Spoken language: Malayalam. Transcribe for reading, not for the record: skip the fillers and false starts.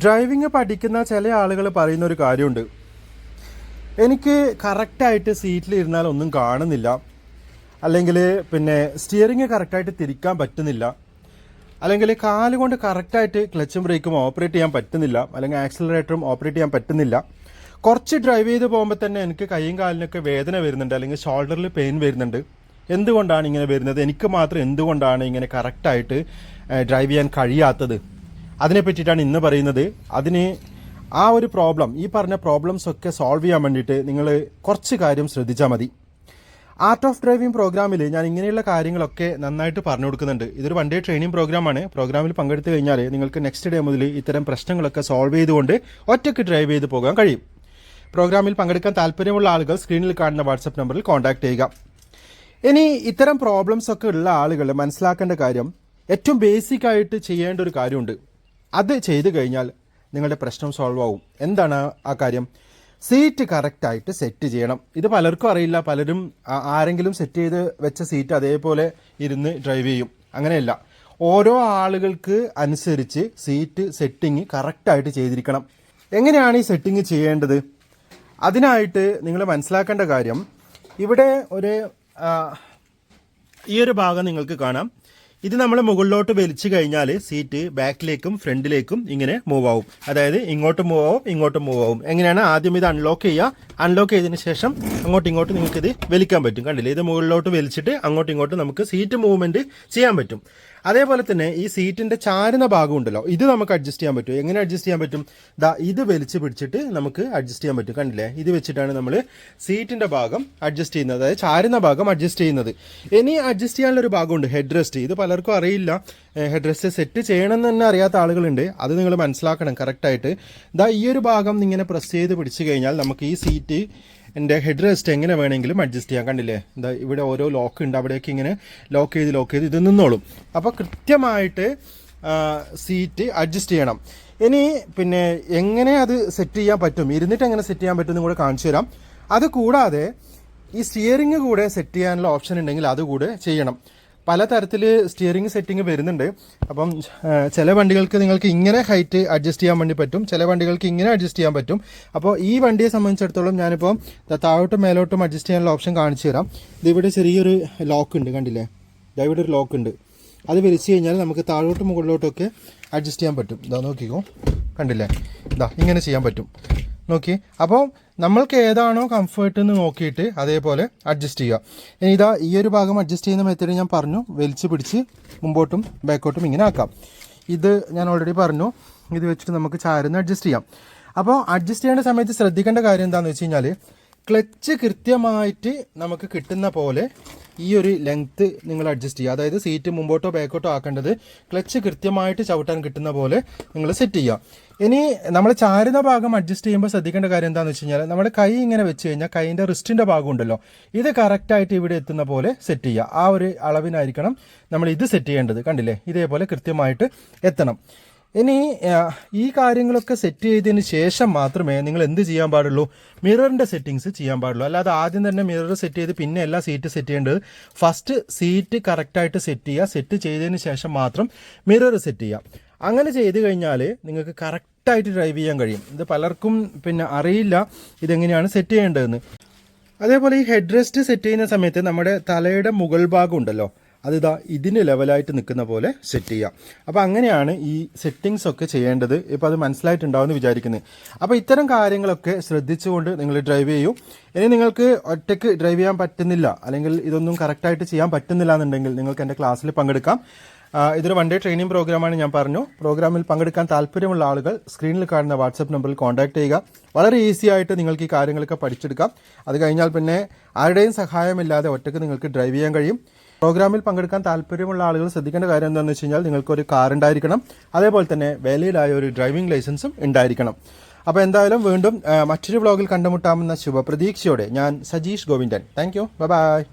ഡ്രൈവിംഗ് പഠിക്കുന്ന ചില ആളുകൾ പറയുന്ന ഒരു കാര്യമുണ്ട്. എനിക്ക് കറക്റ്റായിട്ട് സീറ്റിലിരുന്നാൽ ഒന്നും കാണുന്നില്ല, അല്ലെങ്കിൽ പിന്നെ സ്റ്റിയറിങ് കറക്റ്റായിട്ട് തിരിക്കാൻ പറ്റുന്നില്ല, അല്ലെങ്കിൽ കാലുകൊണ്ട് കറക്റ്റായിട്ട് ക്ലച്ചും ബ്രേക്കും ഓപ്പറേറ്റ് ചെയ്യാൻ പറ്റുന്നില്ല, അല്ലെങ്കിൽ ആക്സിലറേറ്ററും ഓപ്പറേറ്റ് ചെയ്യാൻ പറ്റുന്നില്ല. കുറച്ച് ഡ്രൈവ് ചെയ്ത് പോകുമ്പോൾ തന്നെ എനിക്ക് കൈയും കാലിനൊക്കെ വേദന വരുന്നുണ്ട്, അല്ലെങ്കിൽ ഷോൾഡറിൽ പെയിൻ വരുന്നുണ്ട്. എന്തുകൊണ്ടാണ് ഇങ്ങനെ വരുന്നത്? എനിക്ക് മാത്രം എന്തുകൊണ്ടാണ് ഇങ്ങനെ കറക്റ്റായിട്ട് ഡ്രൈവ് ചെയ്യാൻ കഴിയാത്തത്? അതിനെ പറ്റിയിട്ടാണ് ഇന്ന് പറയുന്നത്. അതിന് ആ ഒരു പ്രോബ്ലം, ഈ പറഞ്ഞ പ്രോബ്ലംസ് ഒക്കെ സോൾവ് ചെയ്യാൻ വേണ്ടിയിട്ട് നിങ്ങൾ കുറച്ച് കാര്യം ശ്രദ്ധിച്ചാൽ മതി. ആർട്ട് ഓഫ് ഡ്രൈവിംഗ് പ്രോഗ്രാമിൽ ഞാൻ ഇങ്ങനെയുള്ള കാര്യങ്ങളൊക്കെ നന്നായിട്ട് പറഞ്ഞു കൊടുക്കുന്നുണ്ട്. ഇതൊരു 1 ഡേ ട്രെയിനിങ് പ്രോഗ്രാമാണ്. പ്രോഗ്രാമിൽ പങ്കെടുത്തു കഴിഞ്ഞാൽ നിങ്ങൾക്ക് നെക്സ്റ്റ് ഡേ മുതൽ ഇത്തരം പ്രശ്നങ്ങളൊക്കെ സോൾവ് ചെയ്തുകൊണ്ട് ഒറ്റയ്ക്ക് ഡ്രൈവ് ചെയ്ത് പോകാൻ കഴിയും. പ്രോഗ്രാമിൽ പങ്കെടുക്കാൻ താല്പര്യമുള്ള ആളുകൾ സ്ക്രീനിൽ കാണുന്ന വാട്സപ്പ് നമ്പറിൽ കോൺടാക്ട് ചെയ്യുക. ഇനി ഇത്തരം പ്രോബ്ലംസ് ഒക്കെ ഉള്ള ആളുകൾ മനസ്സിലാക്കേണ്ട കാര്യം, ഏറ്റവും ബേസിക് ആയിട്ട് ചെയ്യേണ്ട ഒരു കാര്യമുണ്ട്. അത് ചെയ്തു കഴിഞ്ഞാൽ നിങ്ങളുടെ പ്രശ്നം സോൾവ് ആവും. എന്താണ് ആ കാര്യം? സീറ്റ് കറക്റ്റായിട്ട് സെറ്റ് ചെയ്യണം. ഇത് പലർക്കും അറിയില്ല. പലരും ആരെങ്കിലും സെറ്റ് ചെയ്ത് വെച്ച സീറ്റ് അതേപോലെ ഇരുന്ന് ഡ്രൈവ് ചെയ്യും. അങ്ങനെയല്ല, ഓരോ ആളുകൾക്ക് അനുസരിച്ച് സീറ്റ് സെറ്റിങ് കറക്റ്റായിട്ട് ചെയ്തിരിക്കണം. എങ്ങനെയാണ് ഈ സെറ്റിങ് ചെയ്യേണ്ടത്? അതിനായിട്ട് നിങ്ങൾ മനസ്സിലാക്കേണ്ട കാര്യം, ഇവിടെ ഈ ഒരു ഭാഗം നിങ്ങൾക്ക് കാണാം. ഇത് നമ്മൾ മുകളിലോട്ട് വലിച്ചു കഴിഞ്ഞാൽ സീറ്റ് ബാക്കിലേക്കും ഫ്രണ്ടിലേക്കും ഇങ്ങനെ മൂവ് ആവും. അതായത് ഇങ്ങോട്ടും മൂവ് ആവും, ഇങ്ങോട്ടും മൂവ് ആവും. എങ്ങനെയാണ്? ആദ്യം ഇത് അൺലോക്ക് ചെയ്യുക. അൺലോക്ക് ചെയ്തതിന് ശേഷം അങ്ങോട്ടും ഇങ്ങോട്ടും നിങ്ങൾക്ക് ഇത് വലിക്കാൻ പറ്റും. കണ്ടില്ലേ? ഇത് മുകളിലോട്ട് വലിച്ചിട്ട് അങ്ങോട്ടും ഇങ്ങോട്ടും നമുക്ക് സീറ്റ് മൂവ്മെന്റ് ചെയ്യാൻ പറ്റും. അതേപോലെ തന്നെ ഈ സീറ്റിന്റെ ചാരുന്ന ഭാഗം ഉണ്ടല്ലോ, ഇത് നമുക്ക് അഡ്ജസ്റ്റ് ചെയ്യാൻ പറ്റും. എങ്ങനെ അഡ്ജസ്റ്റ് ചെയ്യാൻ പറ്റും? ഇത് വലിച്ച് പിടിച്ചിട്ട് നമുക്ക് അഡ്ജസ്റ്റ് ചെയ്യാൻ പറ്റും. കണ്ടില്ലേ? ഇത് വെച്ചിട്ടാണ് നമ്മൾ സീറ്റിന്റെ ഭാഗം അഡ്ജസ്റ്റ് ചെയ്യുന്നത്, അതായത് ചാരുന്ന ഭാഗം അഡ്ജസ്റ്റ് ചെയ്യുന്നത്. ഇനി അഡ്ജസ്റ്റ് ചെയ്യാനുള്ള ഒരു ഭാഗമുണ്ട്, ഹെഡ് റെസ്റ്റ്. ഇത് പലർക്കും അറിയില്ല. ഹെഡ് റെസ്റ്റ് സെറ്റ് ചെയ്യണമെന്ന് തന്നെ അറിയാത്ത ആളുകളുണ്ട്. അത് നിങ്ങൾ മനസ്സിലാക്കണം കറക്റ്റായിട്ട്. ഈ ഒരു ഭാഗം ഇങ്ങനെ പ്രസ് ചെയ്ത് പിടിച്ചു കഴിഞ്ഞാൽ നമുക്ക് ഈ സീറ്റ് ഹെഡ് റെസ്റ്റ് എങ്ങനെ വേണമെങ്കിലും അഡ്ജസ്റ്റ് ചെയ്യാം. കണ്ടില്ലേ? ഇവിടെ ഓരോ ലോക്ക് ഉണ്ട്, അവിടേക്ക് ഇങ്ങനെ ലോക്ക് ചെയ്ത് ഇത് നിന്നോളും. അപ്പോൾ കൃത്യമായിട്ട് സീറ്റ് അഡ്ജസ്റ്റ് ചെയ്യണം. ഇനി പിന്നെ എങ്ങനെ അത് സെറ്റ് ചെയ്യാൻ പറ്റും, ഇരുന്നിട്ട് എങ്ങനെ സെറ്റ് ചെയ്യാൻ പറ്റും എന്ന് കൂടെ കാണിച്ചു തരാം. അത് കൂടാതെ ഈ സ്റ്റിയറിംഗ് കൂടെ സെറ്റ് ചെയ്യാനുള്ള ഓപ്ഷൻ ഉണ്ടെങ്കിൽ അതുകൂടെ ചെയ്യണം. പലതരത്തിൽ സ്റ്റിയറിംഗ് സെറ്റിംഗ് വരുന്നുണ്ട്. അപ്പം ചില വണ്ടികൾക്ക് നിങ്ങൾക്ക് ഇങ്ങനെ ഹൈറ്റ് അഡ്ജസ്റ്റ് ചെയ്യാൻ വേണ്ടി പറ്റും, ചില വണ്ടികൾക്ക് ഇങ്ങനെ അഡ്ജസ്റ്റ് ചെയ്യാൻ പറ്റും. അപ്പോൾ ഈ വണ്ടിയെ സംബന്ധിച്ചിടത്തോളം ഞാനിപ്പോൾ താഴോട്ടും മേലോട്ടും അഡ്ജസ്റ്റ് ചെയ്യാനുള്ള ഓപ്ഷൻ കാണിച്ചു തരാം. ഇതിവിടെ ചെറിയൊരു ലോക്ക് ഉണ്ട്, കണ്ടില്ലേ? ഇവിടെ ഒരു ലോക്ക് ഉണ്ട്. അത് വലിച്ചു കഴിഞ്ഞാൽ നമുക്ക് താഴോട്ടും മുകളിലോട്ടൊക്കെ അഡ്ജസ്റ്റ് ചെയ്യാൻ പറ്റും. നോക്കിക്കോ, കണ്ടില്ലേ? ഇങ്ങനെ ചെയ്യാൻ പറ്റും. നോക്കി. അപ്പോൾ നമ്മൾക്ക് ഏതാണോ കംഫർട്ട് എന്ന് നോക്കിയിട്ട് അതേപോലെ അഡ്ജസ്റ്റ് ചെയ്യുക. ഇനി ഈ ഒരു ഭാഗം അഡ്ജസ്റ്റ് ചെയ്യുന്ന മെത്തേഡ് ഞാൻ പറഞ്ഞു. വലിച്ച് പിടിച്ച് മുമ്പോട്ടും ബാക്കോട്ടും ഇങ്ങനെ ആക്കാം. ഇത് ഞാൻ ഓൾറെഡി പറഞ്ഞു. ഇത് വെച്ചിട്ട് നമുക്ക് ചാരുന്ന് അഡ്ജസ്റ്റ് ചെയ്യാം. അപ്പോൾ അഡ്ജസ്റ്റ് ചെയ്യേണ്ട സമയത്ത് ശ്രദ്ധിക്കേണ്ട കാര്യം എന്താണെന്ന് വെച്ച് കഴിഞ്ഞാൽ, ക്ലച്ച് കൃത്യമായിട്ട് നമുക്ക് കിട്ടുന്ന പോലെ ഈ ഒരു ലെങ്ത്ത് നിങ്ങൾ അഡ്ജസ്റ്റ് ചെയ്യുക. അതായത് സീറ്റ് മുമ്പോട്ടോ ബാക്കോട്ടോ ആക്കേണ്ടത് ക്ലച്ച് കൃത്യമായിട്ട് ചവിട്ടാൻ കിട്ടുന്ന പോലെ നിങ്ങൾ സെറ്റ് ചെയ്യുക. ഇനി നമ്മൾ ചാരുന്ന ഭാഗം അഡ്ജസ്റ്റ് ചെയ്യുമ്പോൾ ശ്രദ്ധിക്കേണ്ട കാര്യം എന്താണെന്ന് വെച്ച് കഴിഞ്ഞാൽ, നമ്മുടെ കൈ ഇങ്ങനെ വെച്ച് കഴിഞ്ഞാൽ കൈയിൻ്റെ റിസ്റ്റിൻ്റെ ഭാഗം ഉണ്ടല്ലോ, ഇത് കറക്റ്റായിട്ട് ഇവിടെ എത്തുന്ന പോലെ സെറ്റ് ചെയ്യുക. ആ ഒരു അളവിനായിരിക്കണം നമ്മൾ ഇത് സെറ്റ് ചെയ്യേണ്ടത്. കണ്ടില്ലേ? ഇതേപോലെ കൃത്യമായിട്ട് എത്തണം. ഇനി ഈ കാര്യങ്ങളൊക്കെ സെറ്റ് ചെയ്തതിന് ശേഷം മാത്രമേ നിങ്ങൾ എന്ത് ചെയ്യാൻ പാടുള്ളൂ? മിററിൻ്റെ സെറ്റിങ്സ് ചെയ്യാൻ പാടുള്ളൂ. അല്ലാതെ ആദ്യം തന്നെ മിറർ സെറ്റ് ചെയ്ത് പിന്നെ എല്ലാ സീറ്റ് സെറ്റ് ചെയ്യേണ്ടത്. ഫസ്റ്റ് സീറ്റ് കറക്റ്റായിട്ട് സെറ്റ് ചെയ്യുക. സെറ്റ് ചെയ്തതിന് ശേഷം മാത്രം മിറർ സെറ്റ് ചെയ്യുക. അങ്ങനെ ചെയ്ത് കഴിഞ്ഞാൽ നിങ്ങൾക്ക് കറക്റ്റായിട്ട് ഡ്രൈവ് ചെയ്യാൻ കഴിയും. ഇത് പലർക്കും പിന്നെ അറിയില്ല ഇതെങ്ങനെയാണ് സെറ്റ് ചെയ്യേണ്ടതെന്ന്. അതേപോലെ ഈ ഹെഡ് റെസ്റ്റ് സെറ്റ് ചെയ്യുന്ന സമയത്ത് നമ്മുടെ തലയുടെ മുകൾ ഭാഗം ഉണ്ടല്ലോ, അത് ഇതിന് ലെവലായിട്ട് നിൽക്കുന്ന പോലെ സെറ്റ് ചെയ്യാം. അപ്പോൾ അങ്ങനെയാണ് ഈ സെറ്റിങ്സ് ഒക്കെ ചെയ്യേണ്ടത്. ഇപ്പോൾ അത് മനസ്സിലായിട്ടുണ്ടാവും എന്ന് വിചാരിക്കുന്നത്. അപ്പോൾ ഇത്തരം കാര്യങ്ങളൊക്കെ ശ്രദ്ധിച്ചുകൊണ്ട് നിങ്ങൾ ഡ്രൈവ് ചെയ്യൂ. ഇനി നിങ്ങൾക്ക് ഒറ്റയ്ക്ക് ഡ്രൈവ് ചെയ്യാൻ പറ്റുന്നില്ല, അല്ലെങ്കിൽ ഇതൊന്നും കറക്റ്റായിട്ട് ചെയ്യാൻ പറ്റുന്നില്ല എന്നുണ്ടെങ്കിൽ നിങ്ങൾക്ക് എൻ്റെ ക്ലാസ്സിൽ പങ്കെടുക്കാം. ഇതൊരു 1 ഡേ ട്രെയിനിങ് പ്രോഗ്രാമാണ്. ഞാൻ പറഞ്ഞു, പ്രോഗ്രാമിൽ പങ്കെടുക്കാൻ താല്പര്യമുള്ള ആളുകൾ സ്ക്രീനിൽ കാണുന്ന വാട്സപ്പ് നമ്പറിൽ കോൺടാക്ട് ചെയ്യുക. വളരെ ഈസി ആയിട്ട് നിങ്ങൾക്ക് ഈ കാര്യങ്ങളൊക്കെ പഠിച്ചെടുക്കാം. അത് കഴിഞ്ഞാൽ പിന്നെ ആരുടെയും സഹായമില്ലാതെ ഒറ്റയ്ക്ക് നിങ്ങൾക്ക് ഡ്രൈവ് ചെയ്യാൻ കഴിയും. പ്രോഗ്രാമിൽ പങ്കെടുക്കാൻ താല്പര്യമുള്ള ആളുകൾ ശ്രദ്ധിക്കേണ്ട കാര്യം എന്താണെന്ന് വെച്ച് കഴിഞ്ഞാൽ, നിങ്ങൾക്കൊരു കാർ ഉണ്ടായിരിക്കണം. അതേപോലെ തന്നെ വാലിഡായ ഒരു ഡ്രൈവിംഗ് ലൈസൻസും ഉണ്ടായിരിക്കണം. അപ്പോൾ എന്തായാലും വീണ്ടും മറ്റൊരു വ്ളോഗിൽ കണ്ടുമുട്ടാമെന്ന ശുഭപ്രതീക്ഷയോടെ ഞാൻ Sajeesh Govindan. Thank you. By.